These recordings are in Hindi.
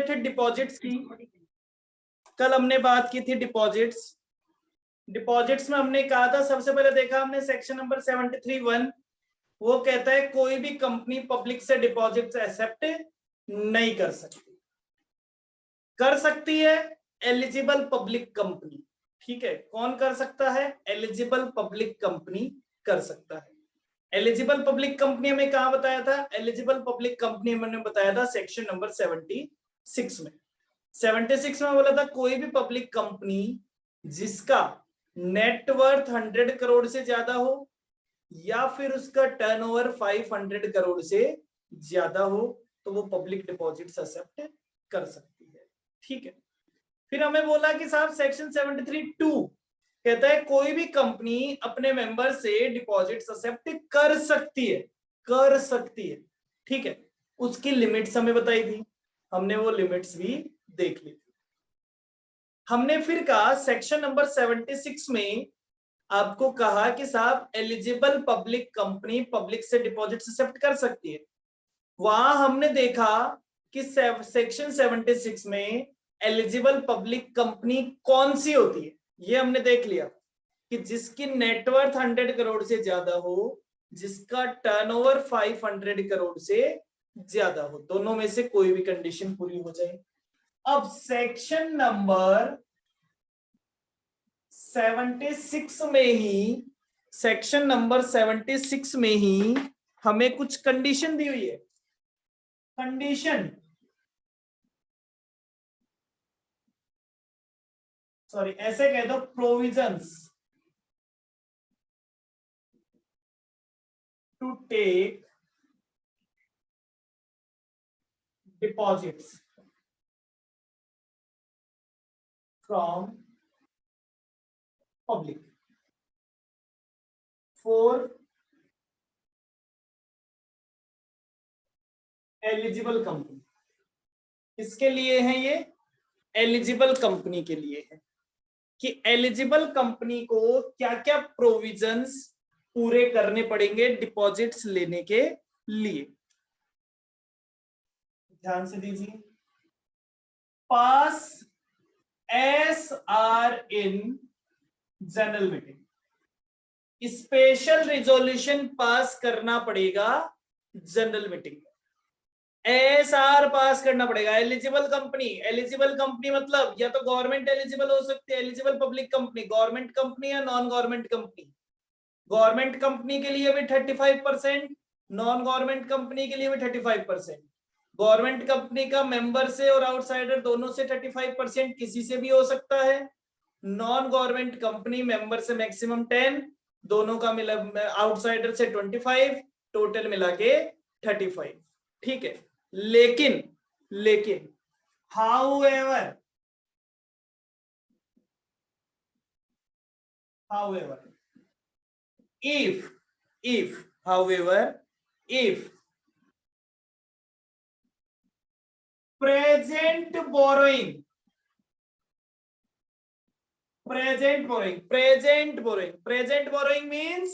थे डिपॉजिट्स की, कल हमने बात की थी डिपॉजिट्स। डिपॉजिट्स में हमने कहा था, सबसे पहले देखा हमने सेक्शन नंबर 73(1), वो कहता है कोई भी कंपनी पब्लिक से डिपॉजिट्स एक्सेप्ट नहीं कर सकती। कर सकती है एलिजिबल पब्लिक कंपनी, ठीक है। कौन कर सकता है? एलिजिबल पब्लिक कंपनी कर सकता है। एलिजिबल पब्लिक कंपनी हमें कहां बताया था? एलिजिबल पब्लिक कंपनी हमने बताया था सेक्शन नंबर 76 में। 76 में बोला था कोई भी पब्लिक कंपनी जिसका नेटवर्थ 100 करोड़ से ज्यादा हो या फिर उसका टर्नओवर 500 करोड़ से ज्यादा हो तो वो पब्लिक डिपॉजिट्स एक्सेप्ट कर सकती है, ठीक है। फिर हमें बोला कि साहब सेक्शन 73(2) कहता है कोई भी कंपनी अपने मेंबर से डिपॉजिट्स एक्सेप्ट कर सकती है, कर सकती है, ठीक है। उसकी लिमिट्स हमें बताई थी, हमने वो लिमिट्स भी देख ली थी। हमने फिर कहा सेक्शन नंबर 76 में आपको कहा कि साहब एलिजिबल पब्लिक कंपनी पब्लिक से डिपॉजिट्स एक्सेप्ट कर सकती है। वहां हमने देखा कि सेक्शन 76 में एलिजिबल पब्लिक कंपनी कौन सी होती है, ये हमने देख लिया कि जिसकी नेटवर्थ 100 करोड़ से ज्यादा हो, जिसका टर्नओवर 500 करोड़ से ज्यादा हो, दोनों में से कोई भी कंडीशन पूरी हो जाए। अब सेक्शन नंबर 76 में ही, सेक्शन नंबर 76 में ही हमें कुछ कंडीशन दी हुई है। कंडीशन, सॉरी ऐसे कह दो, provisions to take deposits from public for eligible company. किसके लिए है ये? एलिजिबल कंपनी के लिए है कि एलिजिबल कंपनी को क्या क्या प्रोविजंस पूरे करने पड़ेंगे डिपॉजिट्स लेने के लिए। ध्यान से दीजिए, पास SR in general meeting, special resolution pass करना पड़ेगा जनरल मीटिंग में। SR पास करना पड़ेगा। एलिजिबल कंपनी, एलिजिबल कंपनी मतलब या तो गवर्नमेंट एलिजिबल हो सकती है, eligible public company, government company या non government company. Government company के लिए भी 35%, नॉन गवर्नमेंट कंपनी के लिए भी 35%। गवर्नमेंट कंपनी का मेंबर से और आउटसाइडर दोनों से 35%, किसी से भी हो सकता है। नॉन गवर्नमेंट कंपनी मेंबर से मैक्सिमम 10, दोनों का मिला आउटसाइडर से 25, टोटल मिला के 35, ठीक है। लेकिन लेकिन however if however if present borrowing means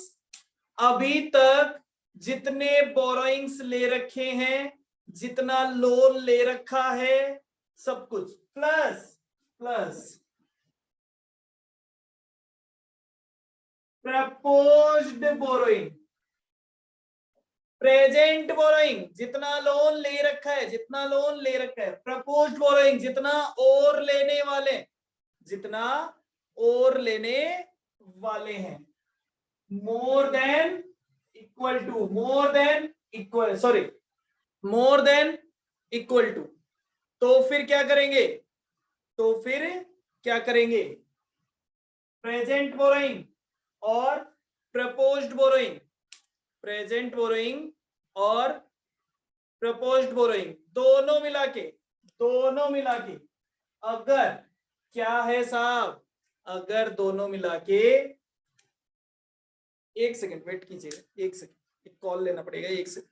अभी तक जितने बोरोइंग्स ले रखे हैं, जितना लोन ले रखा है, सब कुछ plus proposed borrowing. Present borrowing जितना लोन ले रखा है, जितना लोन ले रखा है। प्रपोज्ड बोरोइंग जितना और लेने वाले, जितना और लेने वाले हैं। More than equal to, more than equal, sorry more than equal to. तो फिर क्या करेंगे? तो फिर क्या करेंगे? प्रेजेंट बोरोइंग और प्रपोज्ड बोरोइंग, प्रेजेंट बोरोइंग और प्रपोज्ड बोरोइंग दोनों मिला के अगर क्या है साहब, अगर दोनों मिला के, एक सेकंड वेट कीजिएगा, एक सेकंड, एक कॉल लेना पड़ेगा, एक सेकंड।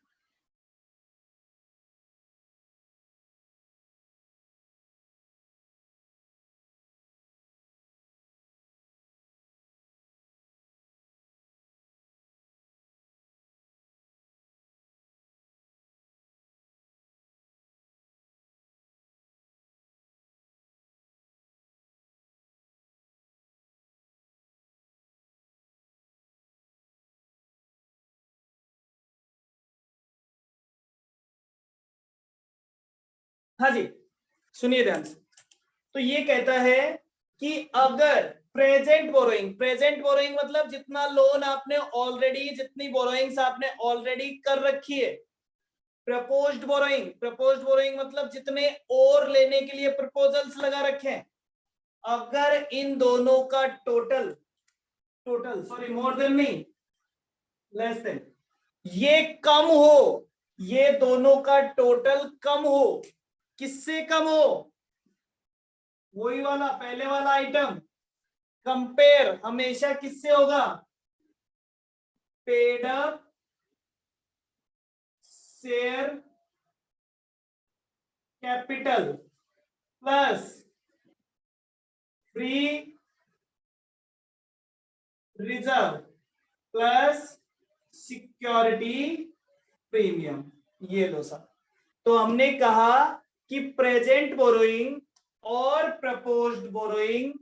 हाँ जी, सुनिए ध्यान से। तो ये कहता है कि अगर प्रेजेंट बोरोइंग मतलब जितना लोन आपने ऑलरेडी, जितनी बोरोइंग्स आपने ऑलरेडी कर रखी है। प्रपोज्ड बोरोइंग मतलब जितने और लेने के लिए प्रपोजल्स लगा रखे हैं, अगर इन दोनों का टोटल सॉरी मोर देन नहीं लेस देन, ये कम हो, ये दोनों का टोटल कम हो, किससे कम हो? वही वाला पहले वाला आइटम, कंपेयर हमेशा किससे होगा? Paid up share capital plus free reserve plus security premium. ये लो सर। तो हमने कहा कि प्रेजेंट बोरोइंग और प्रपोज्ड बोरोइंग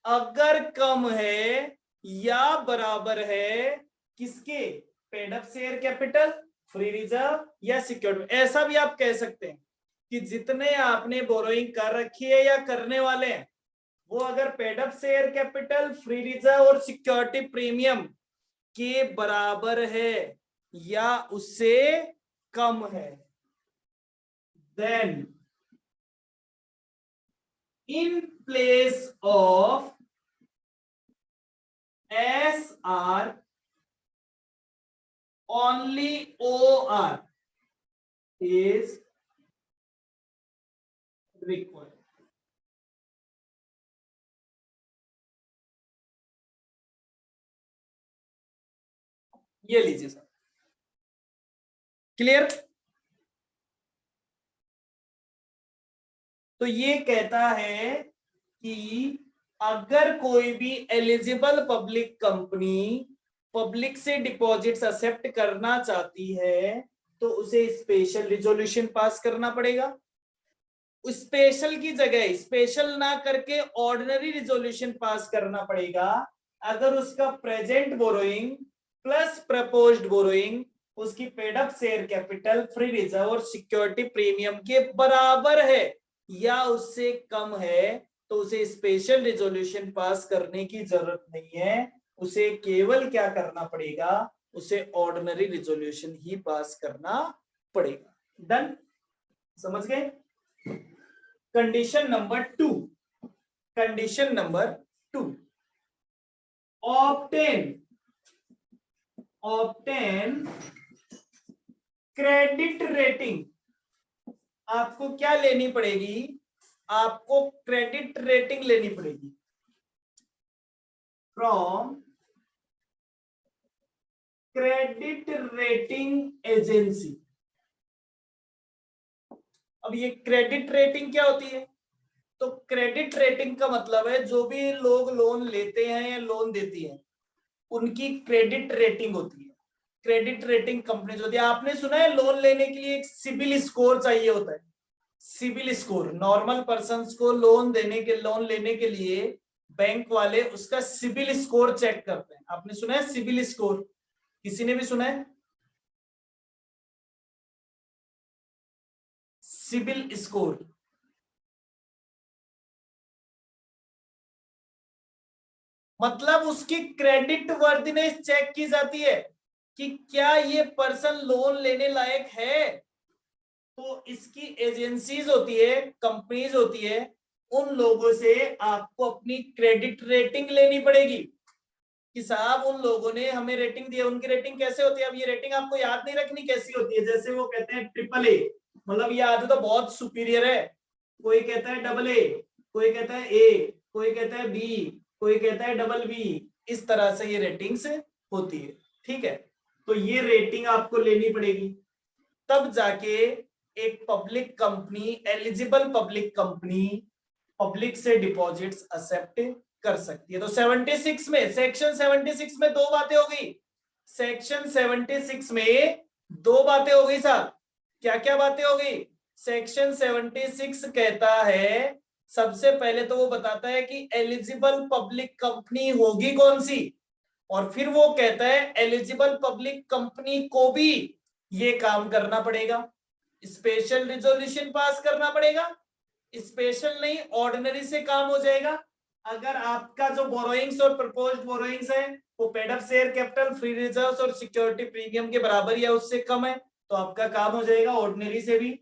अगर कम है या बराबर है किसके? Paid up share capital, free reserve या सिक्योरिटी। ऐसा भी आप कह सकते हैं कि जितने आपने बोरोइंग कर रखी है या करने वाले हैं, वो अगर paid up share capital, free reserve और सिक्योरिटी प्रीमियम के बराबर है या उससे कम है, then in place of SR only OR is required। ये लीजिए सर, क्लियर? तो ये कहता है कि अगर कोई भी एलिजिबल पब्लिक कंपनी पब्लिक से डिपॉजिट्स एक्सेप्ट करना चाहती है तो उसे स्पेशल रिजोल्यूशन पास करना पड़ेगा। स्पेशल की जगह स्पेशल ना करके ऑर्डिनरी रिजोल्यूशन पास करना पड़ेगा अगर उसका present borrowing plus proposed borrowing उसकी paid up share capital, free reserve और सिक्योरिटी प्रीमियम के बराबर है या उससे कम है, तो उसे स्पेशल रिजोल्यूशन पास करने की जरूरत नहीं है। उसे केवल क्या करना पड़ेगा? उसे ऑर्डिनरी रिजोल्यूशन ही पास करना पड़ेगा। डन? समझ गए? Condition number 2, condition number 2, obtain credit rating. आपको क्या लेनी पड़ेगी? आपको क्रेडिट रेटिंग लेनी पड़ेगी फ्रॉम क्रेडिट रेटिंग एजेंसी। अब ये क्रेडिट रेटिंग क्या होती है? तो क्रेडिट रेटिंग का मतलब है जो भी लोग लोन लेते हैं या लोन देती हैं उनकी क्रेडिट रेटिंग होती है। क्रेडिट रेटिंग कंपनी होती है। आपने सुना है लोन लेने के लिए एक सिबिल स्कोर चाहिए होता है। सिबिल स्कोर, नॉर्मल पर्सन्स को लोन लेने के लिए बैंक वाले उसका सिबिल स्कोर चेक करते हैं। आपने सुना है सिबिल स्कोर? किसी ने भी सुना है सिबिल स्कोर? मतलब उसकी क्रेडिट वर्दीनेस चेक की जाती है कि क्या ये पर्सन लोन लेने लायक है। तो इसकी एजेंसीज होती है, कंपनीज होती है, उन लोगों से आपको अपनी क्रेडिट रेटिंग लेनी पड़ेगी कि साहब उन लोगों ने हमें रेटिंग दी है। उनकी रेटिंग कैसे होती है? अब ये रेटिंग आपको याद नहीं रखनी कैसी होती है। जैसे वो कहते हैं ट्रिपल ए, मतलब ये आदमी तो बहुत सुपीरियर है। कोई कहता है डबल ए, कोई कहता है ए, कोई कहता है बी, कोई कहता है डबल बी। इस तरह से ये रेटिंग्स होती है। ठीक है, तो ये रेटिंग आपको लेनी पड़ेगी तब जाके एक public company, eligible public company public से डिपॉजिट्स एक्सेप्ट कर सकती है। तो 76 में, सेक्शन 76 में दो बातें हो गई। सेक्शन 76 में दो बातें हो गई साहब। क्या क्या बातें हो गई? सेक्शन 76 कहता है, सबसे पहले तो वो बताता है कि एलिजिबल पब्लिक कंपनी होगी कौन सी, और फिर वो कहता है एलिजिबल पब्लिक कंपनी को भी ये काम करना पड़ेगा। स्पेशल रिजोल्यूशन पास करना पड़ेगा। स्पेशल नहीं, ऑर्डिनरी से काम हो जाएगा। अगर आपका जो बोरोइंग्स और प्रपोज्ड बोरोइंग्स है वो paid up share capital, free reserves और सिक्योरिटी प्रीमियम के बराबर या उससे कम है तो आपका काम हो जाएगा ऑर्डिनरी से भी।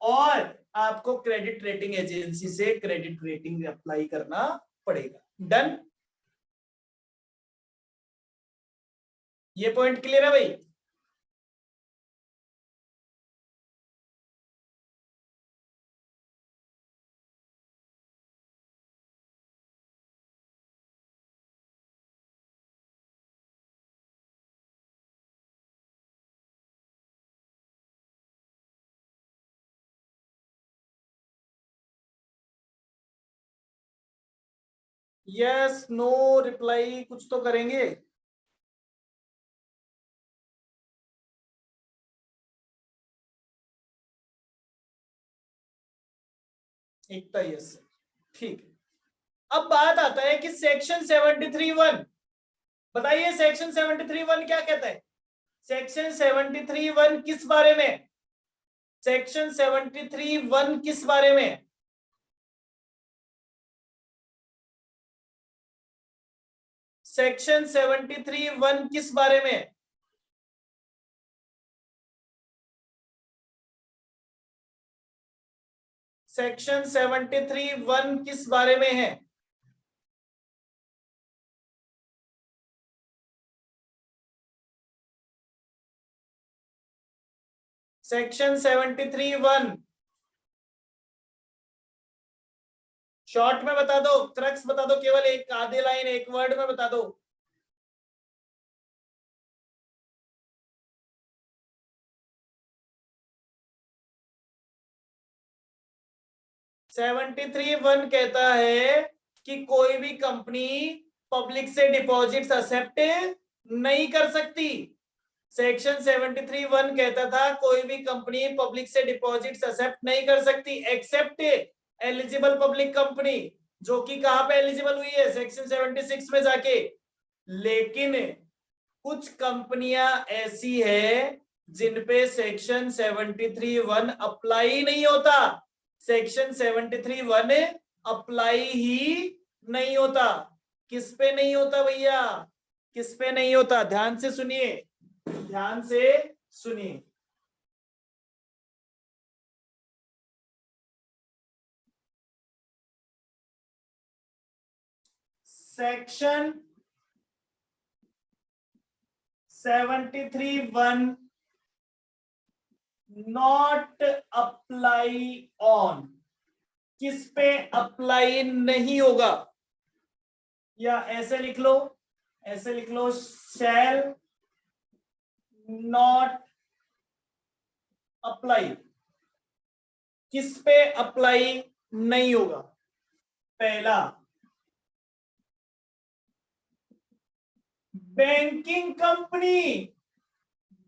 और आपको क्रेडिट रेटिंग एजेंसी से क्रेडिट रेटिंग अप्लाई करना पड़ेगा। डन, ये पॉइंट क्लियर है भाई? यस नो रिप्लाई कुछ तो करेंगे। एकता यस, ठीक है। अब बात आता है कि सेक्शन 73(1), बताइए सेक्शन 73(1) क्या कहता है? सेक्शन 73(1) किस बारे में? सेक्शन 73(1) किस बारे में? सेक्शन 73(1) किस बारे में? सेक्शन 73(1) किस बारे में है? सेक्शन 73(1) शॉर्ट में बता दो, क्रक्स बता दो, केवल एक आधे लाइन एक वर्ड में बता दो। 73(1) कहता है कि कोई भी कंपनी पब्लिक से डिपॉजिट्स एक्सेप्ट नहीं कर सकती। सेक्शन 73(1) कहता था कोई भी कंपनी पब्लिक से डिपॉजिट्स एक्सेप्ट नहीं कर सकती एक्सेप्ट एलिजिबल पब्लिक कंपनी, जो कि कहां पे एलिजिबल हुई है? सेक्शन 76 में जाके। लेकिन कुछ कंपनियां ऐसी है जिन पे सेक्शन 73(1) अप्लाई नहीं होता। सेक्शन 73(1) अप्लाई ही नहीं होता। किस पे नहीं होता भैया? किस पे नहीं होता? ध्यान से सुनिए, ध्यान से सुनिए। सेक्शन 73(1) नॉट अप्लाई ऑन, किस पे अप्लाई नहीं होगा? या ऐसे लिख लो, ऐसे लिख लो, शैल नॉट अप्लाई। किस पे अप्लाई नहीं होगा? पहला, बैंकिंग कंपनी।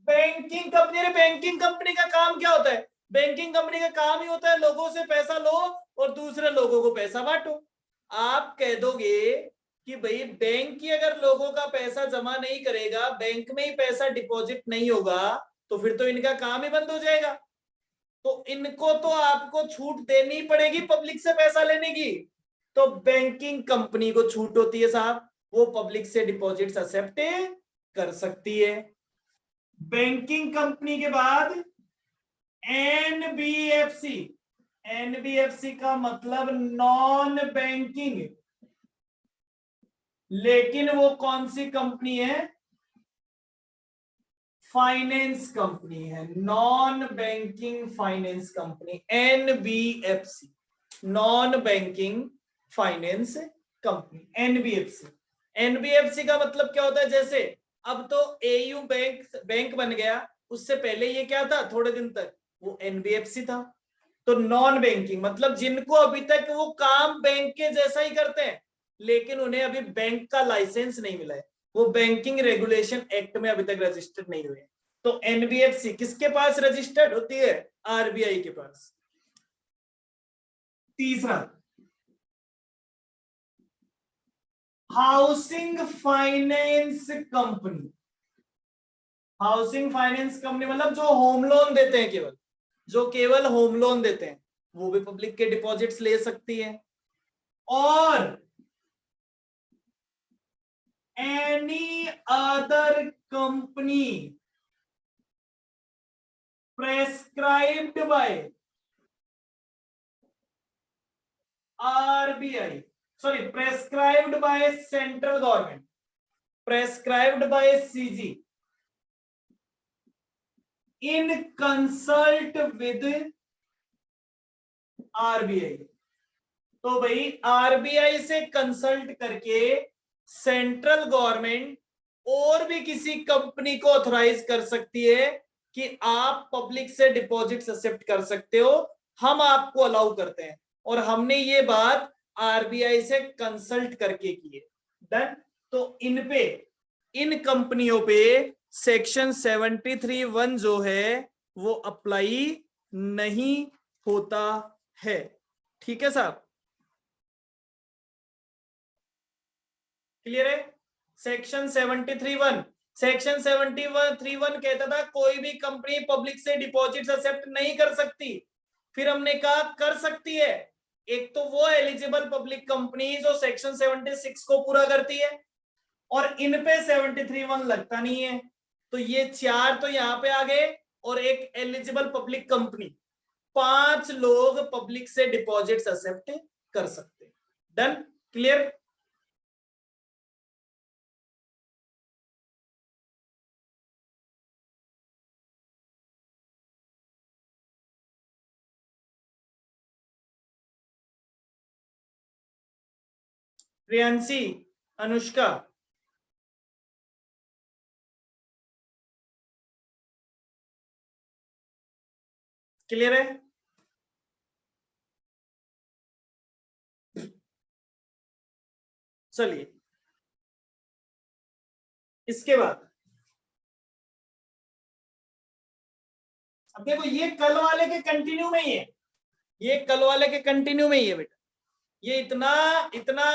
बैंकिंग कंपनी, अरे बैंकिंग कंपनी का काम क्या होता है? बैंकिंग कंपनी का काम ही होता है लोगों से पैसा लो और दूसरे लोगों को पैसा बांटो। आप कह दोगे कि भाई बैंक ही अगर लोगों का पैसा जमा नहीं करेगा, बैंक में ही पैसा डिपॉजिट नहीं होगा, तो फिर तो इनका काम ही बंद हो जाएगा। तो इनको तो आपको छूट देनी पड़ेगी पब्लिक से पैसा लेने की। तो बैंकिंग कंपनी को छूट होती है साहब, वो पब्लिक से डिपॉजिट्स एक्सेप्ट कर सकती है। बैंकिंग कंपनी के बाद एनबीएफसी। एनबीएफसी का मतलब नॉन बैंकिंग, लेकिन वो कौन सी कंपनी है? फाइनेंस कंपनी है, non banking finance company, NBFC, non banking finance company, NBFC. NBFC का मतलब क्या होता है? जैसे अब तो एयू बैंक बैंक बन गया, उससे पहले ये क्या था? थोड़े दिन तक वो एनबीएफसी था। तो नॉन बैंकिंग मतलब जिनको अभी तक वो काम बैंक के जैसा ही करते हैं, लेकिन उन्हें अभी बैंक का लाइसेंस नहीं मिला है, वो बैंकिंग रेगुलेशन एक्ट में अभी तक रजिस्टर्ड नहीं हुए। तो एनबीएफसी किसके पास रजिस्टर्ड होती है? आरबीआई के पास। तीसरा, housing finance company. Housing finance company मतलब जो होम लोन देते हैं केवल, जो केवल होम लोन देते हैं वो भी पब्लिक के डिपॉजिट्स ले सकती है, और any other company prescribed by RBI, sorry prescribed by central government, prescribed bye CG in consult with RBI. तो भाई आरबीआई से कंसल्ट करके सेंट्रल गवर्नमेंट और भी किसी कंपनी को ऑथराइज कर सकती है कि आप पब्लिक से डिपॉजिट्स एक्सेप्ट कर सकते हो, हम आपको अलाउ करते हैं, और हमने ये बात आरबीआई से कंसल्ट करके की है। डन। तो इन पे, इन कंपनियों पे सेक्शन 73(1) जो है वो अप्लाई नहीं होता है। ठीक है साहब, क्लियर है? सेक्शन 73(1), सेक्शन 73(1) कहता था कोई भी कंपनी पब्लिक से डिपॉजिट्स एक्सेप्ट नहीं कर सकती। फिर हमने कहा कर सकती है। एक तो वो एलिजिबल पब्लिक कंपनी जो सेक्शन 76 को पूरा करती है, और इन पे 73(1) लगता नहीं है, तो ये चार तो यहां पे आ गए, और एक एलिजिबल पब्लिक कंपनी, 5 लोग पब्लिक से डिपॉजिट्स एक्सेप्ट कर सकते हैं। Done, clear? Priyanshi, Anushka, clear है? चलिए, इसके बाद अब देखो, ये कल वाले के कंटिन्यू में ही है, ये कल वाले के कंटिन्यू में ही है बेटा। ये इतना इतना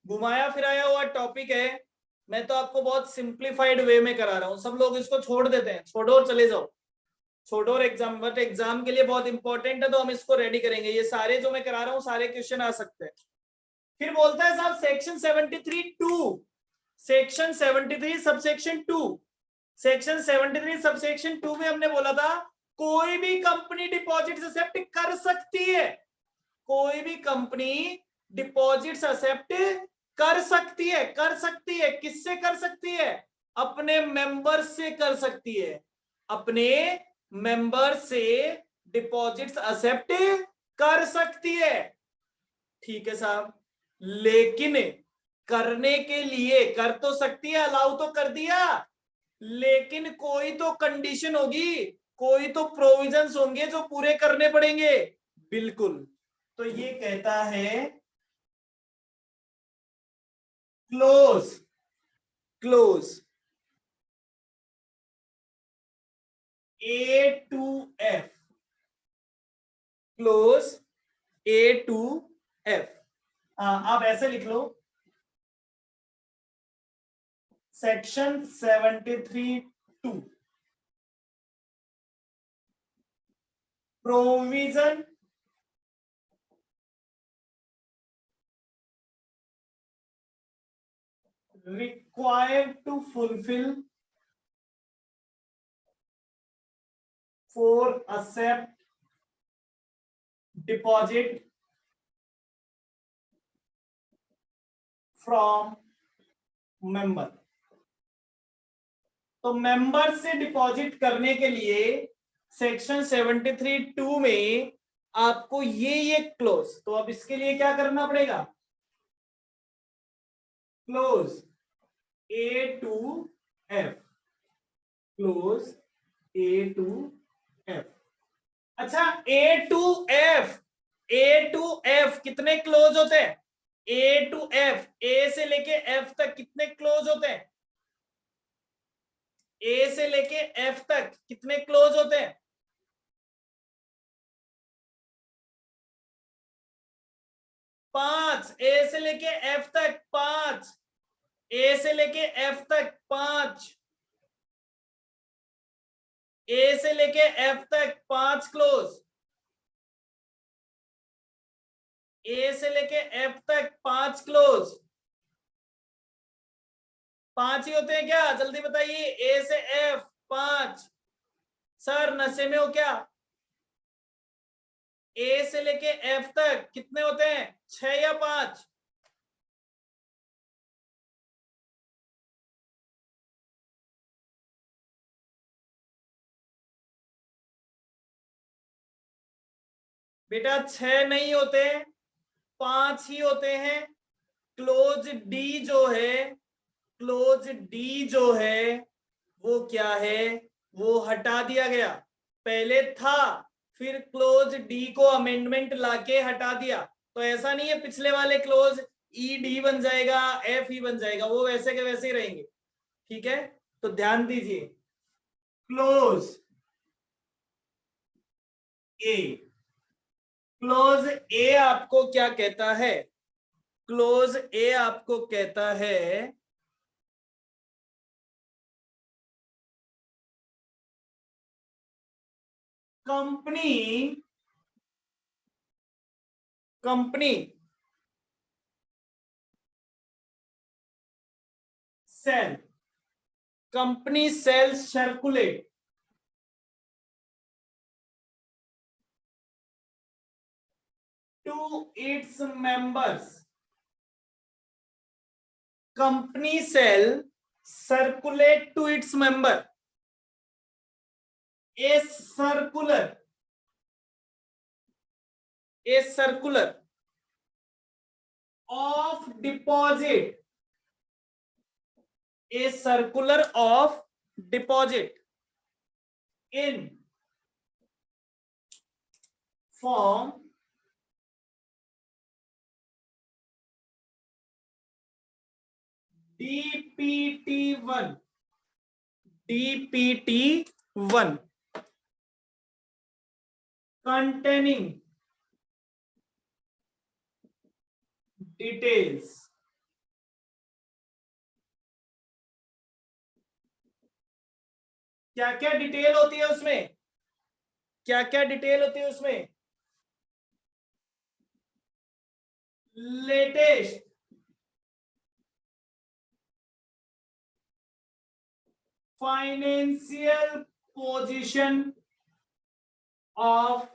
घुमाया फिराया हुआ टॉपिक है, मैं तो आपको बहुत सिंप्लीफाइड वे में करा रहा हूं। सब लोग इसको छोड़ देते हैं, छोड़ो और चले जाओ, छोड़ो और एग्जाम, बट एग्जाम के लिए बहुत इंपॉर्टेंट है, तो हम इसको रेडी करेंगे। ये सारे जो मैं करा रहा हूँ सारे क्वेश्चन आ सकते हैं। फिर बोलता है साहब section 73(2), section 73 subsection 2, section 73 subsection 2 में हमने बोला था कोई भी कंपनी डिपॉजिट एक्सेप्ट कर सकती है, कोई भी कंपनी डिपॉजिट्स एक्सेप्ट कर सकती है, कर सकती है। किससे कर सकती है? अपने मेंबर से कर सकती है, अपने मेंबर से डिपॉजिट्स एक्सेप्ट कर सकती है। ठीक है साहब, लेकिन करने के लिए कर तो सकती है, अलाउ तो कर दिया, लेकिन कोई तो कंडीशन होगी, कोई तो प्रोविजंस होंगे जो पूरे करने पड़ेंगे। बिल्कुल। तो ये कहता है clause, clause A to F, clause A to F। आप ऐसे लिख लो, section 73(2) provision required to fulfill for accept deposit from member। तो मेंबर से डिपॉजिट करने के लिए सेक्शन 73(2) में आपको ये क्लोज, तो अब इसके लिए क्या करना पड़ेगा? Close A to F, clause A to F। अच्छा, A to F, A to F कितने क्लोज होते हैं? A to F, A से लेके F तक कितने क्लोज होते हैं? A से लेके F तक कितने क्लोज होते हैं? 5। A से लेके F तक 5, A से लेके F तक 5, ए से लेके एफ तक 5 क्लोज, ए से लेके एफ तक 5 क्लोज, 5 ही होते हैं क्या? जल्दी बताइए, ए से एफ 5। सर नशे में हो क्या? ए से लेके एफ तक कितने होते हैं, 6 या 5? बेटा 6 नहीं होते, 5 ही होते हैं। क्लोज डी जो है, क्लोज डी जो है वो क्या है, वो हटा दिया गया। पहले था, फिर क्लोज डी को अमेंडमेंट लाके हटा दिया। तो ऐसा नहीं है पिछले वाले क्लोज ई डी बन जाएगा, एफ ई बन जाएगा, वो वैसे के वैसे ही रहेंगे। ठीक है, तो ध्यान दीजिए, क्लोज ए, क्लोज ए आपको क्या कहता है? क्लोज ए आपको कहता है company, company shall, company shall circulate to its members, company shall circulate to its member a circular, a circular of deposit, a circular of deposit in form DPT1, DPT1 containing details, क्या क्या डिटेल होती है उसमें, क्या क्या डिटेल होती है उसमें? Latest financial position of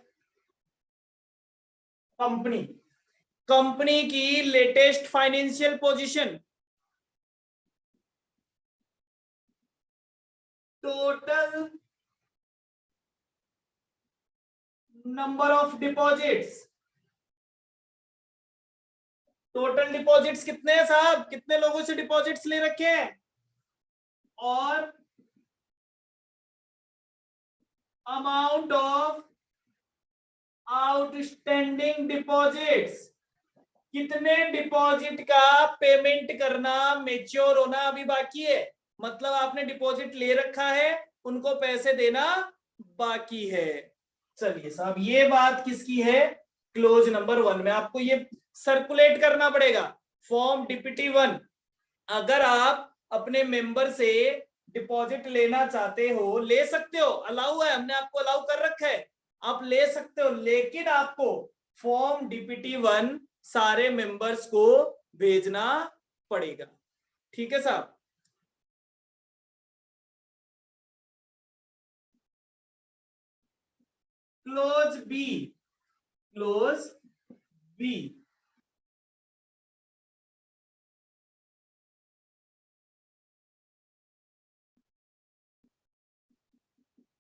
company, company की latest financial position, total number of deposits, total deposits कितने हैं साहब, कितने लोगों से डिपॉजिट्स ले रखे हैं, और अमाउंट ऑफ आउटस्टैंडिंग डिपॉजिट्स, कितने डिपॉजिट का पेमेंट करना, मेच्योर होना अभी बाकी है। मतलब आपने डिपॉजिट ले रखा है, उनको पैसे देना बाकी है। चलिए साहब, ये बात किसकी है, क्लोज नंबर 1 में आपको ये सर्कुलेट करना पड़ेगा, फॉर्म डीपीटी 1। अगर आप अपने मेंबर से डिपॉजिट लेना चाहते हो, ले सकते हो, अलाउ है, हमने आपको अलाउ कर रखा है, आप ले सकते हो, लेकिन आपको फॉर्म डीपीटी 1 सारे मेंबर्स को भेजना पड़ेगा। ठीक है साहब? Clause B, clause B,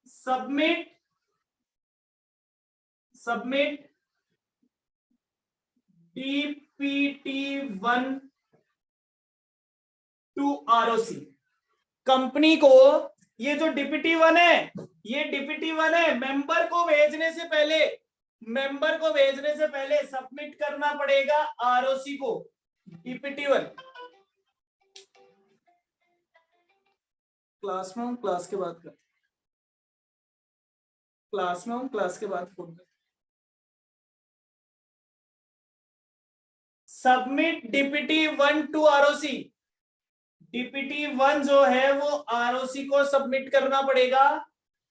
submit, submit DPT1 to ROC, company को ये जो DPT1 है, ये DPT1 है, मेंबर को भेजने से पहले, मेंबर को भेजने से पहले सबमिट करना पड़ेगा आरओसी को, DPT1। क्लास में हूँ, क्लास के बाद कर, क्लास में हूँ, क्लास के बाद फोन कर। Submit DPT1 to ROC, DPT1 जो है वो आरओसी को सबमिट करना पड़ेगा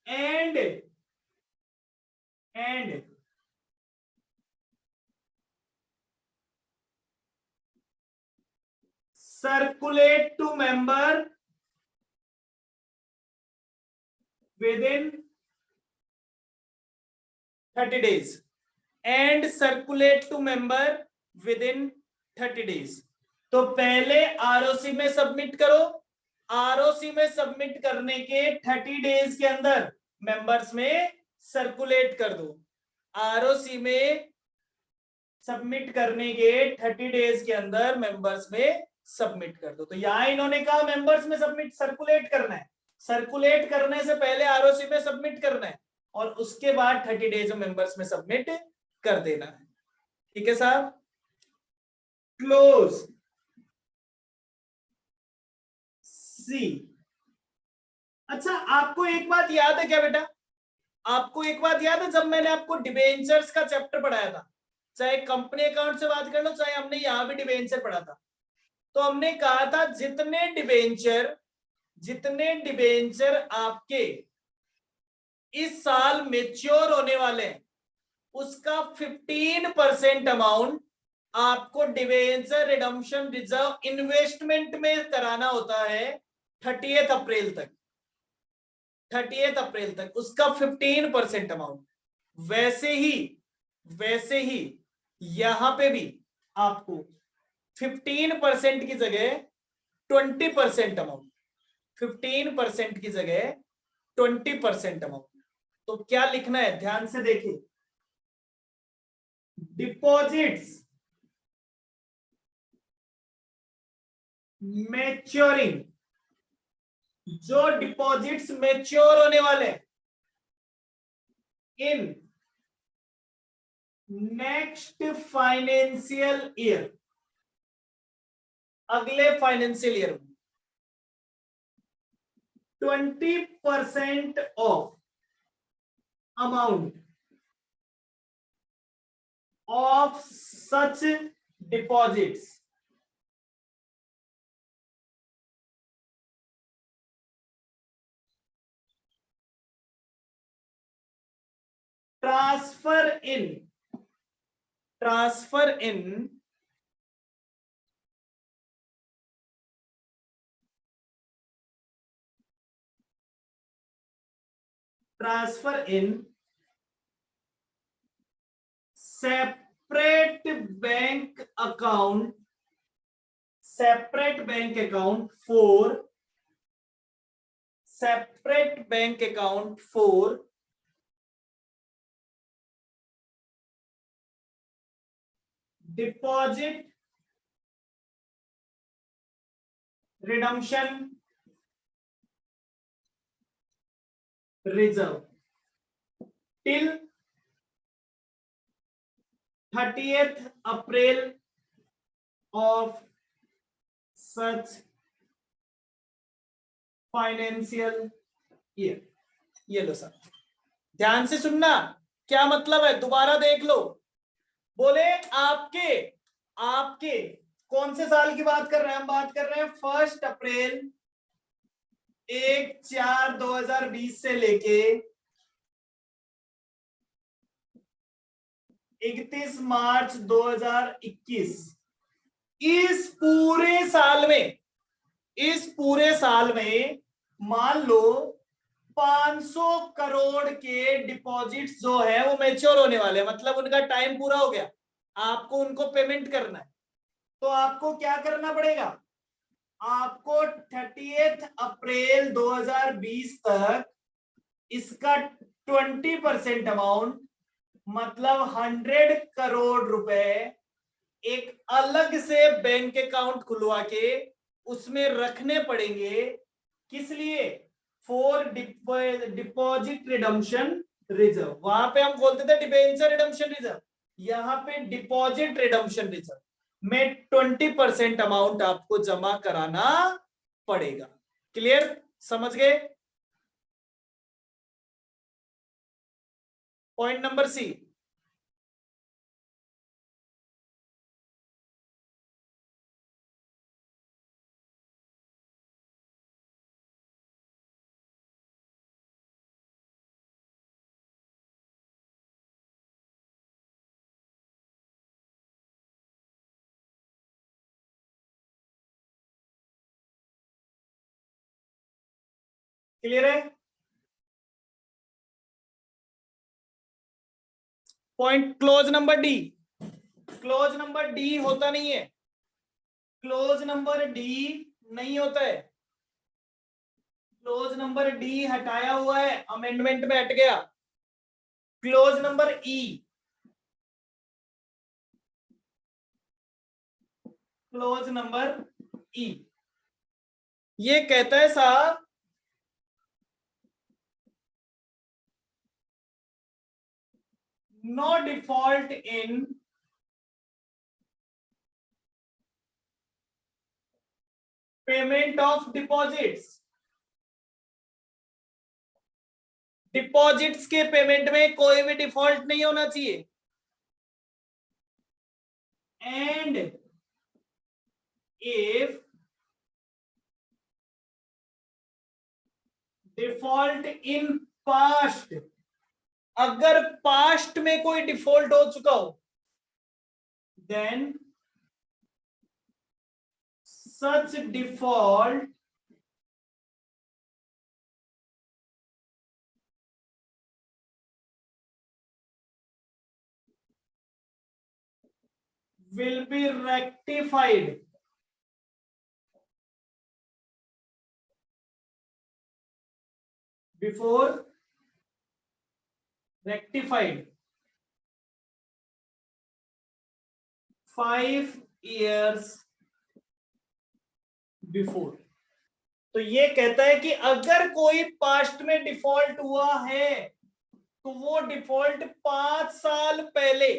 and circulate to member within 30 days and circulate to member within 30 days। तो पहले आरओसी में सबमिट करो, आरओसी में सबमिट करने के 30 डेज के अंदर मेंबर्स में सर्कुलेट कर दो। आरओसी में सबमिट करने के 30 डेज के अंदर मेंबर्स में सबमिट कर दो। तो यहां इन्होंने कहा मेंबर्स में सबमिट सर्कुलेट करना है, सर्कुलेट करने से पहले आरओसी में सबमिट करना है और उसके बाद 30 डेज में मेंबर्स में सबमिट कर देना है। ठीक है साहब, क्लोज सी। अच्छा, आपको एक बात याद है क्या बेटा, आपको एक बात याद है, जब मैंने आपको डिबेंचर्स का चैप्टर पढ़ाया था, चाहे कंपनी अकाउंट से बात कर लो, चाहे हमने यहां भी डिबेंचर पढ़ा था, तो हमने कहा था जितने डिबेंचर आपके इस साल मेच्योर होने वाले हैं उसका 15% अमाउंट आपको डिबेंचर रिडम्पशन रिजर्व इन्वेस्टमेंट में कराना होता है 30 अप्रैल तक, 30 अप्रैल तक उसका 15% अमाउंट। वैसे ही यहां पे भी आपको 15% की जगह 20% अमाउंट, 15% की जगह 20% अमाउंट। तो क्या लिखना है, ध्यान से देखिए, डिपॉजिट्स मैच्योरिंग, जो डिपॉजिट्स मैच्योर होने वाले इन नेक्स्ट फाइनेंशियल ईयर, अगले फाइनेंशियल ईयर में 20% of amount of such deposits transfer in separate bank account for deposit redemption reserve till 30th April of such financial year. ये लो सर, ध्यान से सुनना, क्या मतलब है दोबारा देख लो। बोले आपके आपके कौन से साल की बात कर रहे हैं, हम बात कर रहे हैं 1 अप्रैल 1/4/2020 से लेके 31 मार्च 2021, इस पूरे साल में मान लो 500 करोड़ के डिपॉजिट्स जो है वो मैच्योर होने वाले हैं, मतलब उनका टाइम पूरा हो गया, आपको उनको पेमेंट करना है। तो आपको क्या करना पड़ेगा, आपको 30 अप्रैल 2020 तक इसका 20% अमाउंट मतलब 100 करोड़ रुपए एक अलग से बैंक अकाउंट खुलवा के उसमें रखने पड़ेंगे। किस लिए, फॉर डिपॉजिट रिडम्पशन रिजर्व। वहां पे हम बोलते थे डिबेंचर रिडम्पशन रिजर्व, यहां पे डिपॉजिट रिडम्पशन रिजर्व में 20% अमाउंट आपको जमा कराना पड़ेगा। क्लियर, समझ गए। पॉइंट नंबर सी, क्लियर है? Point close number D, close number D होता नहीं है, क्लोज नंबर डी नहीं होता है, क्लोज नंबर डी हटाया हुआ है, अमेंडमेंट में हट गया। Clause number E, clause number E ये कहता है साहब no default in payment of deposits, deposits के पेमेंट में कोई भी डिफॉल्ट नहीं होना चाहिए। And if default in past, अगर पास्ट में कोई डिफॉल्ट हो चुका हो, then such default will be rectified before rectified 5 years before। तो ये कहता है कि अगर कोई पास्ट में डिफॉल्ट हुआ है तो वो डिफॉल्ट 5 साल पहले,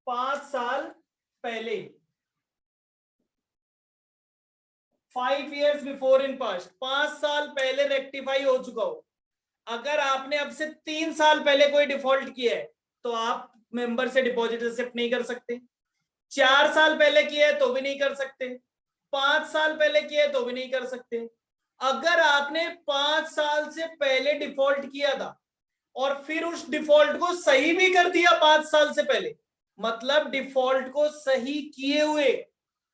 5 साल पहले, 5 years बिफोर इन पास्ट, 5 साल पहले रेक्टिफाई हो चुका हो। अगर आपने अब से 3 साल पहले कोई डिफॉल्ट किया है तो आप मेंबर से डिपॉजिट एक्सेप्ट नहीं कर सकते, 4 साल पहले किया है तो भी नहीं कर सकते, 5 साल पहले किया है तो भी नहीं कर सकते। अगर आपने 5 साल से पहले डिफॉल्ट किया था और फिर उस डिफॉल्ट को सही भी कर दिया 5 साल से पहले, मतलब डिफॉल्ट को सही किए हुए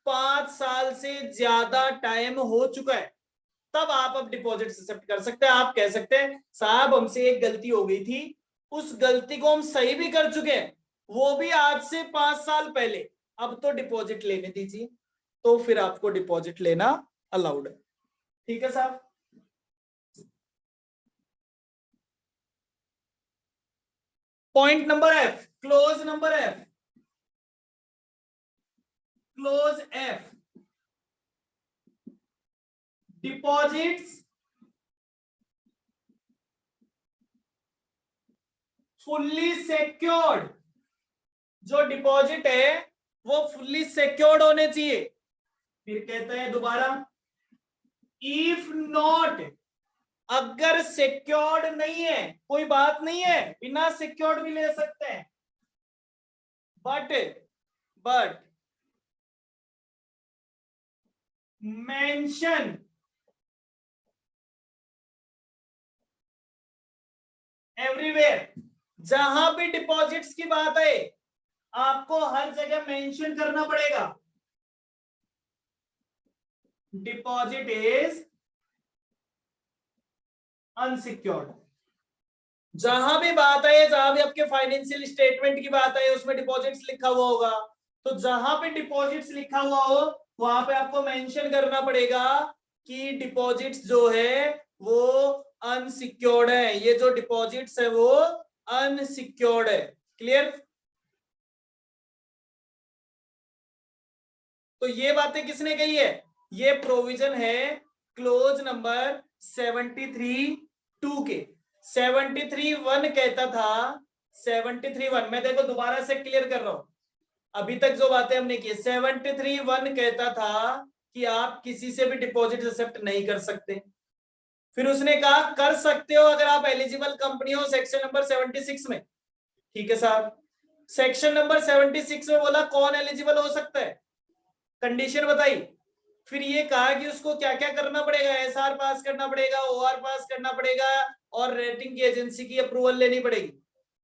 5 साल से ज्यादा टाइम हो चुका है, तब आप अब डिपॉजिट एक्सेप्ट कर सकते हैं। आप कह सकते हैं साहब हमसे एक गलती हो गई थी, उस गलती को हम सही भी कर चुके हैं, वो भी आज से 5 साल पहले, अब तो डिपॉजिट लेने दीजिए, तो फिर आपको डिपॉजिट लेना अलाउड है। ठीक है साहब? Point number F, close number F, close F, deposits fully secured, जो डिपॉजिट है वो फुल्ली सिक्योर्ड होने चाहिए। फिर कहता है दोबारा, इफ नॉट, अगर सिक्योर्ड नहीं है, कोई बात नहीं है, बिना सिक्योर्ड भी ले सकते हैं, बट मेंशन एवरीवेयर, जहां भी डिपॉजिट्स की बात है आपको हर जगह मेंशन करना पड़ेगा, डिपॉजिट इज अनसिक्योर्ड। जहां भी बात है, जहां भी आपके फाइनेंशियल स्टेटमेंट की बात है उसमें डिपॉजिट्स लिखा हुआ होगा, तो जहां पे डिपॉजिट्स लिखा हुआ हो वहां पे आपको मेंशन करना पड़ेगा कि डिपॉजिट्स जो है वो अनसिक्योर्ड है, ये जो डिपॉजिट्स है वो अनसिक्योर्ड है। क्लियर? तो ये बातें किसने कही है? ये प्रोविजन है क्लोज नंबर 73(2) के। 73(1) कहता था, 73(1) मैं देखो दोबारा से क्लियर कर रहा हूं, अभी तक जो बातें हमने की, 73(1) कहता था कि आप किसी से भी डिपॉजिट एक्सेप्ट नहीं कर सकते। फिर उसने कहा कर सकते हो अगर आप एलिजिबल कंपनी हो, सेक्शन नंबर 76 में। ठीक है साहब, सेक्शन नंबर 76 में बोला कौन एलिजिबल हो सकता है, कंडीशन बताई, फिर ये कहा कि उसको क्या क्या करना पड़ेगा, एसआर पास करना पड़ेगा, ओआर पास करना पड़ेगा और रेटिंग की एजेंसी की अप्रूवल लेनी पड़ेगी।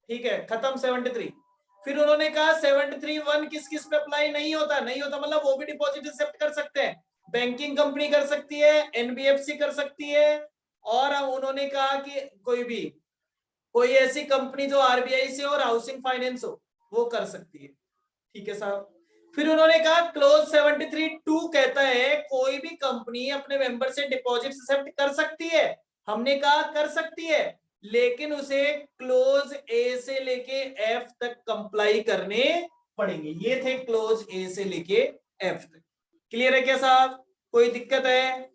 ठीक है, खत्म 73। फिर उन्होंने कहा 73(1) किस किस पे अप्लाई नहीं होता, नहीं होता मतलब वो भी डिपॉजिट एक्सेप्ट कर सकते हैं, बैंकिंग कंपनी कर सकती है, एनबीएफसी कर सकती है, और उन्होंने कहा कि कोई ऐसी कंपनी जो आरबीआई से और हाउसिंग फाइनेंस हो वो कर सकती है। ठीक है साहब। फिर उन्होंने कहा क्लोज 73(2) कहता है कोई भी कंपनी अपने मेंबर से डिपॉजिट एक्सेप्ट कर सकती है। हमने कहा कर सकती है, लेकिन उसे क्लोज ए से लेके एफ तक कंप्लाई करने पड़ेंगे। ये थे क्लोज ए से लेके एफ तक। क्लियर है क्या साहब? कोई दिक्कत है?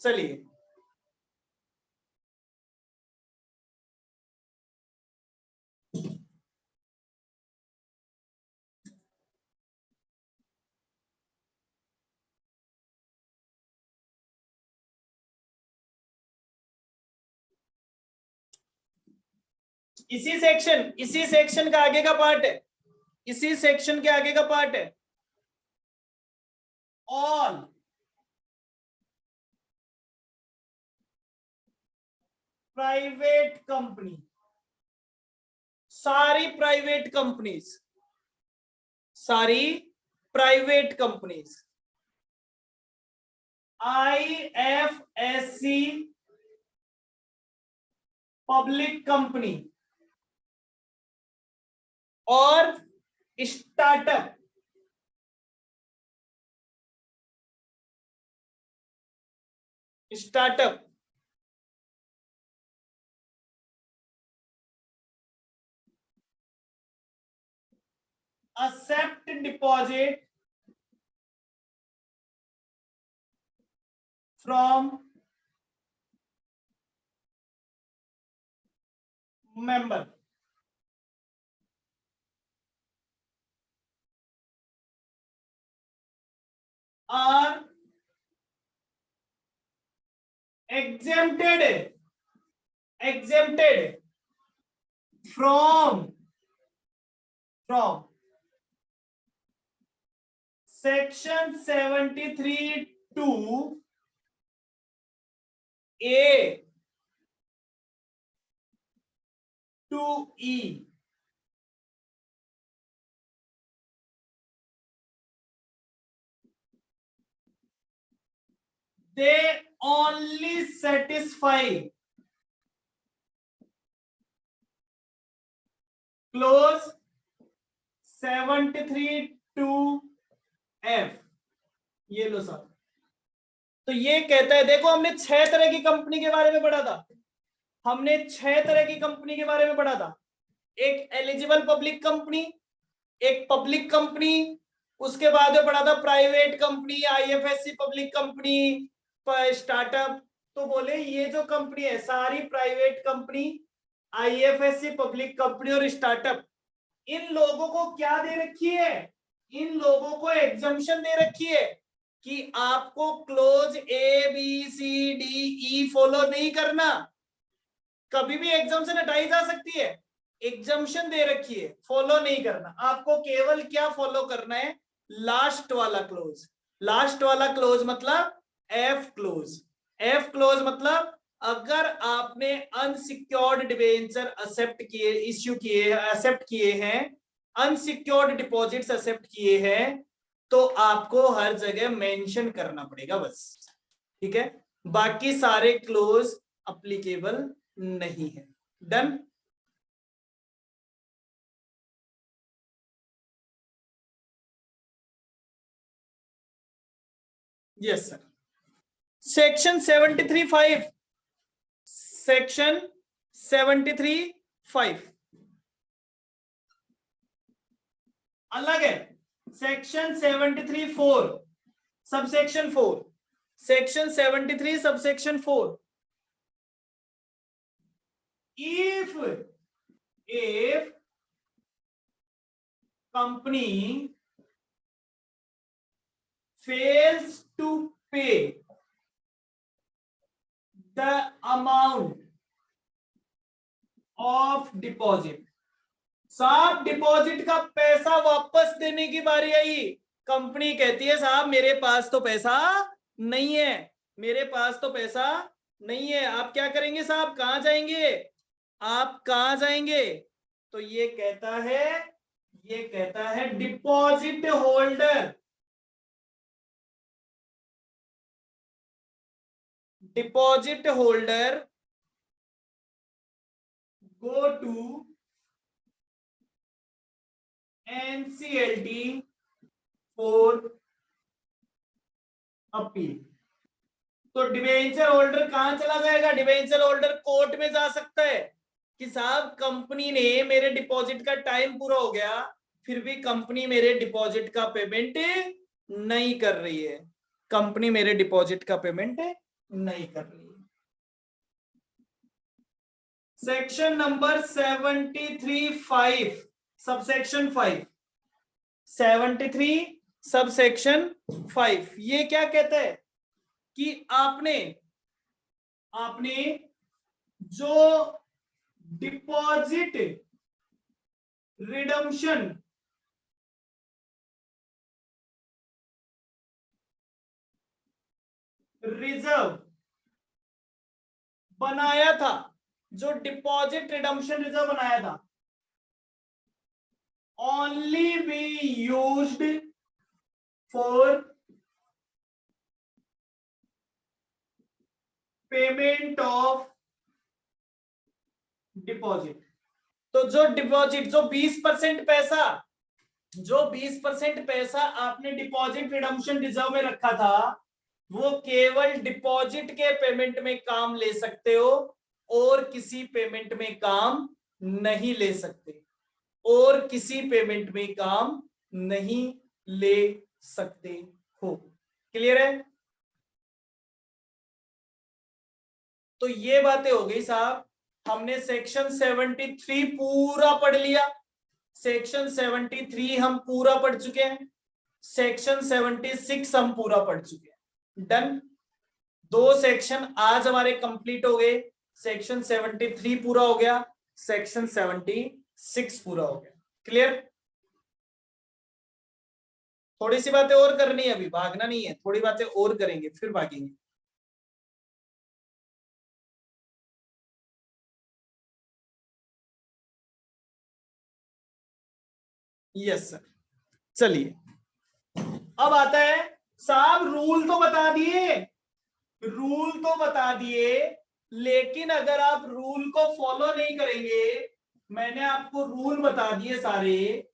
चलिए, इसी सेक्शन का आगे का पार्ट है, इसी सेक्शन के आगे का पार्ट है। ऑल प्राइवेट कंपनी, सारी private companies IFSC public company और startup accept deposit from member are exempted from section 73(2) A to E. They only satisfy clause 73(2)F. ये लो सर। तो ये कहता है, देखो हमने 6 तरह की कंपनी के बारे में पढ़ा था। हमने 6 तरह की कंपनी के बारे में पढ़ा था। एक एलिजिबल पब्लिक कंपनी, एक पब्लिक कंपनी, उसके बाद में पढ़ा था private company, IFSC public company, startup. तो बोले ये जो कंपनी है सारी private company, IFSC public company और स्टार्टअप, इन लोगों को क्या दे रखी है? इन लोगों को एग्जम्पशन दे रखी है कि आपको clause A B C D E follow नहीं करना। कभी भी एग्जम्पशन हटाई जा सकती है, एग्जम्पशन दे रखी है, फॉलो नहीं करना। आपको केवल क्या फॉलो करना है? लास्ट वाला क्लोज। लास्ट वाला क्लोज मतलब एफ क्लोज। एफ क्लोज मतलब अगर आपने अनसिक्योर्ड डिबेंचर एक्सेप्ट किए, इश्यू किए, एक्सेप्ट किए हैं, अनसिक्योर्ड डिपॉजिट्स एक्सेप्ट किए हैं, तो आपको हर जगह मेंशन करना पड़ेगा बस। ठीक है, बाकी सारे क्लोज अप्लीकेबल नहीं है। Done? Yes sir. Section 73(5), section 73(5) अलग है। Section 73(4), subsection 4, section 73 subsection 4। if company fails to pay the amount of deposit, साहब डिपॉजिट का पैसा वापस देने की बारी आई। कंपनी कहती है साहब मेरे पास तो पैसा नहीं है, मेरे पास तो पैसा नहीं है, आप क्या करेंगे साहब, कहां जाएंगे, आप कहां जाएंगे, तो ये कहता है deposit holder, deposit holder go to NCLT for appeal. तो डिबेंचर होल्डर कहां चला जाएगा, डिबेंचर होल्डर कोर्ट में जा सकता है कि साहब कंपनी ने मेरे डिपॉजिट का टाइम पूरा हो गया, फिर भी कंपनी मेरे डिपॉजिट का पेमेंट नहीं कर रही है, कंपनी मेरे डिपॉजिट का पेमेंट नहीं कर रही है। सेक्शन नंबर 73(5) सबसेक्शन 5, 73 सबसेक्शन 5 ये क्या कहता है कि आपने जो डिपॉजिट रिडम्पशन रिजर्व बनाया था, जो डिपॉजिट रिडम्पशन रिजर्व बनाया था, only be used for payment of deposit. तो जो डिपॉजिट, जो 20% पैसा, जो 20% पैसा आपने डिपॉजिट रिडम्पशन रिजर्व में रखा था, वो केवल डिपॉजिट के पेमेंट में काम ले सकते हो और किसी पेमेंट में काम नहीं ले सकते, और किसी पेमेंट में काम नहीं ले सकते हो। क्लियर है? तो ये बातें हो गई साहब, हमने सेक्शन 73 पूरा पढ़ लिया, सेक्शन 73 हम पूरा पढ़ चुके हैं, सेक्शन 76 हम पूरा पढ़ चुके हैं। डन, 2 सेक्शन आज हमारे कंप्लीट हो गए, सेक्शन 73 पूरा हो गया, सेक्शन 76 पूरा हो गया। क्लियर? थोड़ी सी बातें और करनी है, अभी भागना नहीं है, थोड़ी बातें और करेंगे फिर भागेंगे। Yes sir. चलिए अब आता है साहब, रूल तो बता दिए, रूल तो बता दिए, लेकिन अगर आप रूल को फॉलो नहीं करेंगे, मैंने आपको रूल बता दिए सारे,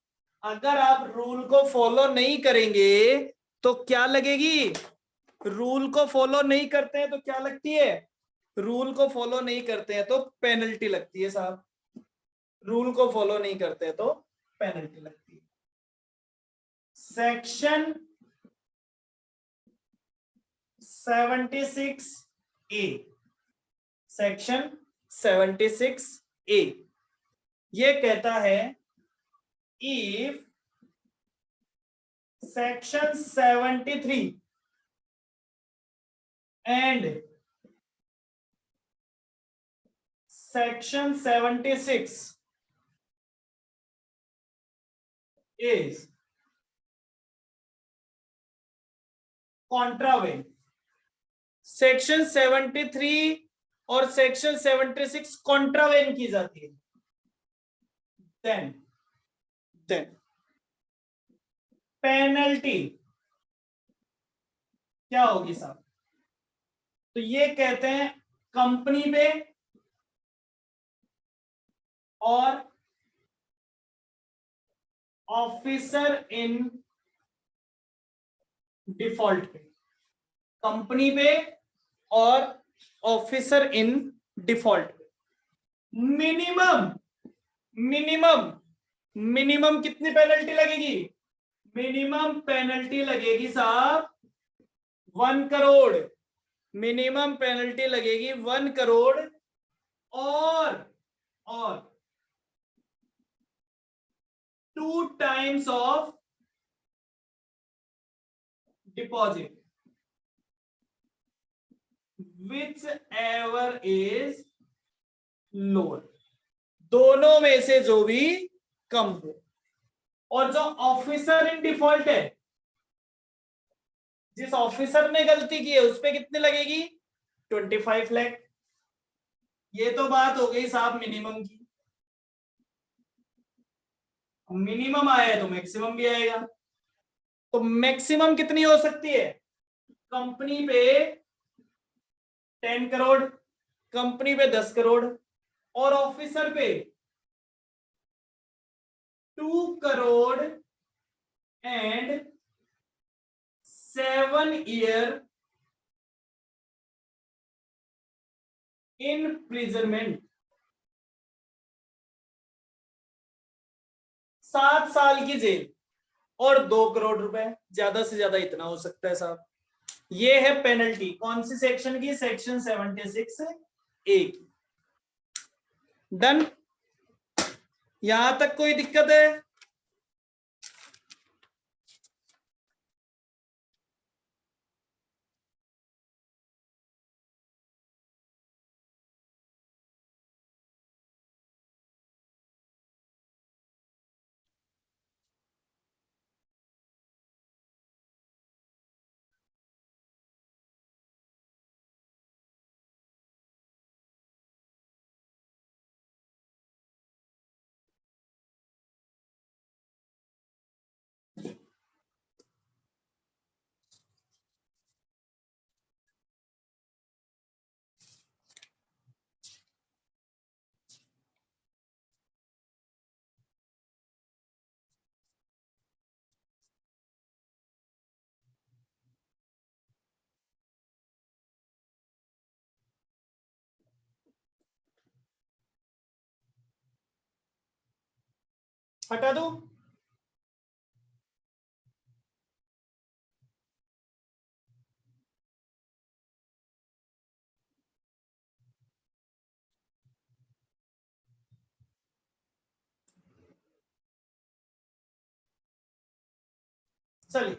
अगर आप रूल को फॉलो नहीं करेंगे तो क्या लगेगी, रूल को फॉलो नहीं करते हैं तो क्या लगती है, रूल को फॉलो नहीं करते हैं तो पेनल्टी लगती है साहब, रूल को फॉलो नहीं करते हैं तो पेनल्टी लगती है। सेक्शन 76A, सेक्शन 76A ये कहता है if section 73 and section 76 is contravened, section 73 और सेक्शन 76 कॉन्ट्रावेन की जाती है, देन पेनल्टी क्या होगी साहब, तो ये कहते हैं कंपनी पे और ऑफिसर इन डिफॉल्ट पे, कंपनी पे और ऑफिसर इन डिफॉल्ट पे मिनिमम मिनिमम मिनिमम कितनी पेनल्टी लगेगी, मिनिमम पेनल्टी लगेगी साहब 1 करोड़, मिनिमम पेनल्टी लगेगी 1 करोड़ और 2 times of deposit whichever is lower, दोनों में से जो भी कम हो। और जो ऑफिसर इन डिफॉल्ट है जिस ऑफिसर ने गलती की है उस पे कितनी लगेगी? 25 लाख। ये तो बात हो गई साहब मिनिमम की। मिनिमम आया है तो मैक्सिमम भी आएगा। तो मैक्सिमम कितनी हो सकती है? कंपनी पे 10 करोड़, कंपनी पे 10 करोड़, और ऑफिसर पे 2 करोड़ एंड 7 ईयर इम्प्रिजनमेंट। 7 साल की जेल और 2 करोड़ रुपए, ज्यादा से ज्यादा इतना हो सकता है साहब। ये है पेनल्टी कौन सी सेक्शन की? सेक्शन 76A की। डन। यहां तक कोई दिक्कत है? हटा दो। चलिए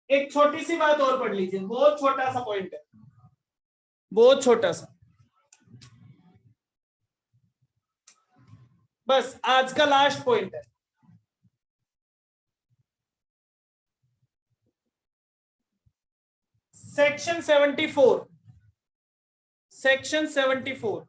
एक छोटी सी बात और पढ़ लीजिए, बहुत छोटा सा पॉइंट है, बहुत छोटा सा, बस आज का लास्ट पॉइंट है। Section 74, section 74,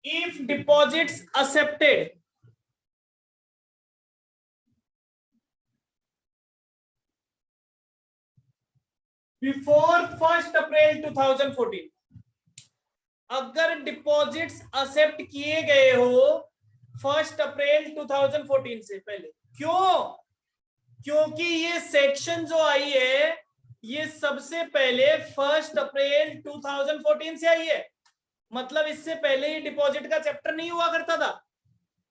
if deposits accepted before 1st अप्रैल 2014, अगर डिपॉजिट्स एक्सेप्ट किए गए हो 1 अप्रैल 2014 से पहले। क्यों? क्योंकि ये सेक्शन जो आई है ये सबसे पहले 1 अप्रैल 2014 से आई है, मतलब इससे पहले ही डिपॉजिट का चैप्टर नहीं हुआ करता था।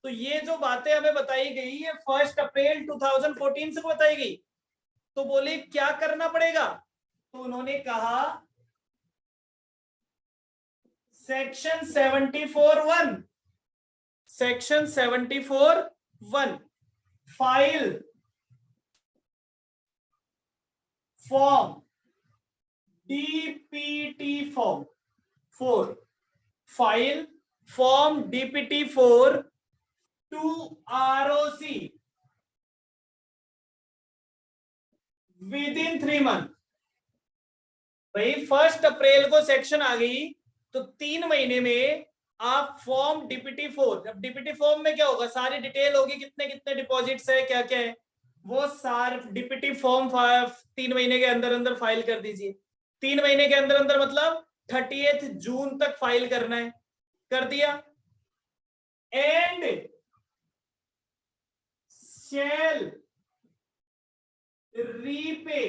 तो ये जो बातें हमें बताई गई ये 1 अप्रैल 2014 से बताई गई। तो बोले क्या करना पड़ेगा? तो उन्होंने कहा section 74(1), section 74(1) file form DPT form 4, file form DPT 4 to ROC within 3 month. भाई 1 अप्रैल को सेक्शन आ गई तो 3 महीने में आप फॉर्म डीपीटी 4, अब डीपीटी फॉर्म में क्या होगा, सारी डिटेल होगी कितने कितने डिपॉजिट्स है क्या क्या है, वो सार डीपीटी फॉर्म 3 महीने के अंदर अंदर फाइल कर दीजिए। 3 महीने के अंदर अंदर मतलब 30 जून तक फाइल करना है, कर दिया। And shall repay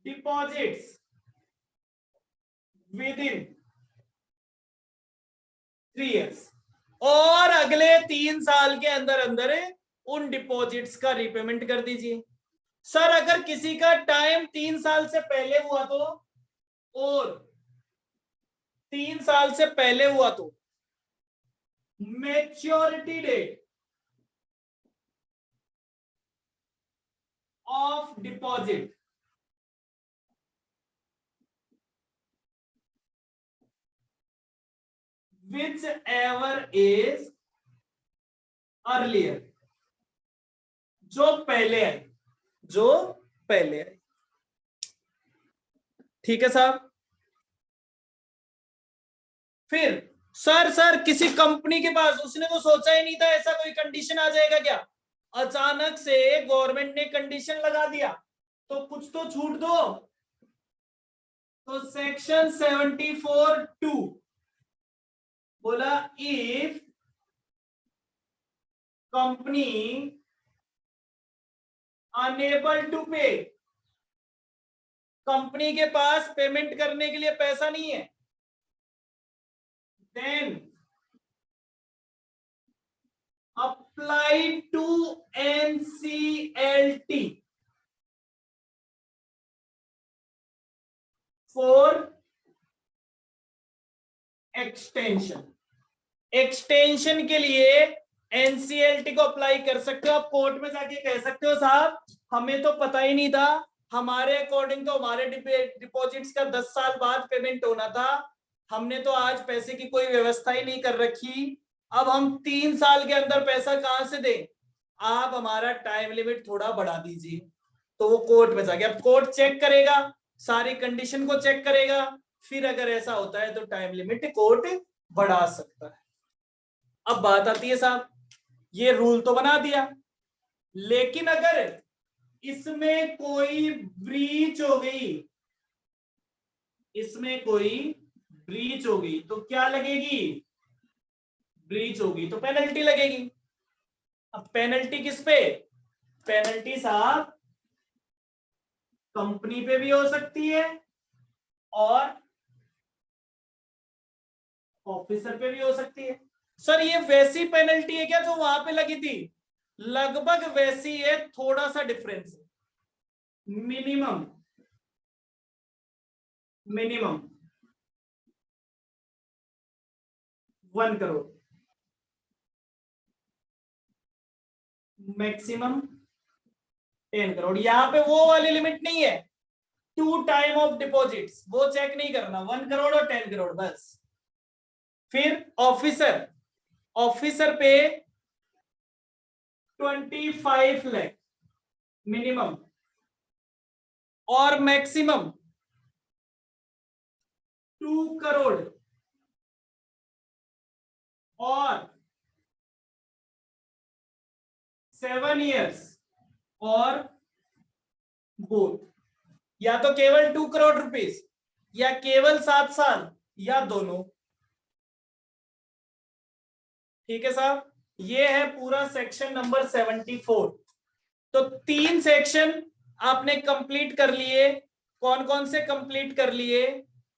deposits with in 3 years, और अगले 3 साल के अंदर अंदर उन डिपॉजिट्स का रिपेमेंट कर दीजिए। सर अगर किसी का टाइम 3 साल से पहले हुआ तो, और 3 साल से पहले हुआ तो maturity date of deposit whichever is earlier, जो पहले आई, जो पहले आई। ठीक है साहब। फिर सर किसी कंपनी के पास, उसने तो सोचा ही नहीं था ऐसा कोई कंडीशन आ जाएगा क्या, अचानक से गवर्नमेंट ने कंडीशन लगा दिया, तो कुछ तो छूट दो। तो सेक्शन 74(2) बोला इफ कंपनी अनेबल टू पे, कंपनी के पास पेमेंट करने के लिए पैसा नहीं है, then apply to NCLT for extension। Extension के लिए एनसीएलटी को अप्लाई कर सकते हो। आप कोर्ट में जाके कह सकते हो साहब हमें तो पता ही नहीं था, हमारे अकॉर्डिंग तो हमारे डिपॉजिट्स का 10 साल बाद पेमेंट होना था, हमने तो आज पैसे की कोई व्यवस्था ही नहीं कर रखी, अब हम 3 साल के अंदर पैसा कहां से दें, आप हमारा टाइम लिमिट थोड़ा बढ़ा दीजिए। तो वो कोर्ट में जाके, अब कोर्ट चेक करेगा, सारी कंडीशन को चेक करेगा, फिर अगर ऐसा होता है तो टाइम लिमिट कोर्ट बढ़ा सकता है। अब बात आती है साहब ये रूल तो बना दिया, लेकिन अगर इसमें कोई ब्रीच हो गई, इसमें कोई ब्रीच होगी तो क्या लगेगी, ब्रीच होगी तो पेनल्टी लगेगी। अब पेनल्टी किस पे, पेनल्टी साहब कंपनी पे भी हो सकती है और ऑफिसर पे भी हो सकती है। सर ये वैसी पेनल्टी है क्या जो वहां पे लगी थी, लगभग वैसी है, थोड़ा सा डिफरेंस है। Minimum 1 crore, maximum 10 crore. यहां पे वो वाली लिमिट नहीं है 2 टाइम ऑफ डिपॉजिट्स, वो चेक नहीं करना, 1 करोड़ और 10 करोड़ बस। फिर ऑफिसर, ऑफिसर पे 25 लाख मिनिमम और मैक्सिमम 2 करोड़ और 7 इयर्स और बोथ, या तो केवल 2 करोड़ रुपीस या केवल 7 साल या दोनों। ठीक है साहब, ये है पूरा सेक्शन नंबर 74। तो 3 सेक्शन आपने कंप्लीट कर लिए, कौन कौन से कंप्लीट कर लिए,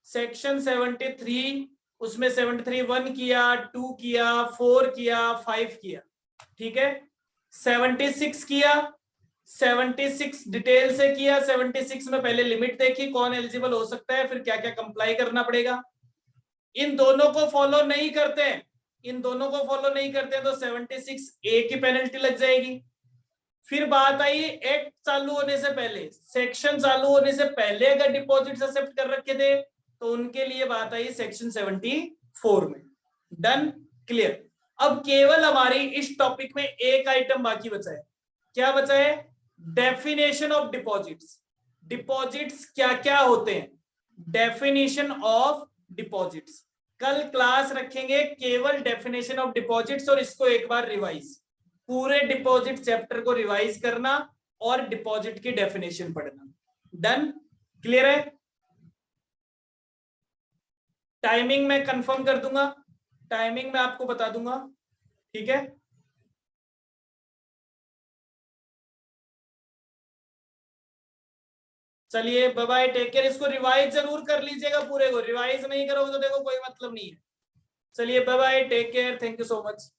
सेक्शन 73, उसमें 73(1) किया, 2 किया, 4 किया, 5 किया। ठीक है, 76 किया, 76 डिटेल से किया, 76 में पहले लिमिट देखी कौन एलिजिबल हो सकता है, फिर क्या क्या कंप्लाई करना पड़ेगा। इन दोनों को फॉलो नहीं करते हैं, इन दोनों को फॉलो नहीं करते हैं तो 76A की पेनल्टी लग जाएगी। फिर बात आई एक्ट चालू होने से पहले, सेक्शन चालू होने से पहले अगर डिपॉजिट एक्सेप्ट कर रखे थे तो उनके लिए बात आई सेक्शन 74 में। Done, clear. अब केवल हमारी इस टॉपिक में एक आइटम बाकी बचा है, क्या बचा है, डेफिनेशन ऑफ डिपॉजिट्स। डिपॉजिट्स क्या क्या होते हैं, डेफिनेशन ऑफ डिपॉजिट्स। कल क्लास रखेंगे केवल डेफिनेशन ऑफ डिपॉजिट्स और इसको एक बार रिवाइज, पूरे डिपॉजिट चैप्टर को रिवाइज करना और डिपॉजिट की डेफिनेशन पढ़ना। डन, क्लियर है। टाइमिंग मैं कंफर्म कर दूंगा, टाइमिंग मैं आपको बता दूंगा, ठीक है। चलिए बाय बाय, टेक केयर। इसको रिवाइज जरूर कर लीजिएगा, पूरे को रिवाइज नहीं करोगे तो देखो कोई मतलब नहीं है। चलिए bye bye, take care, thank you so much.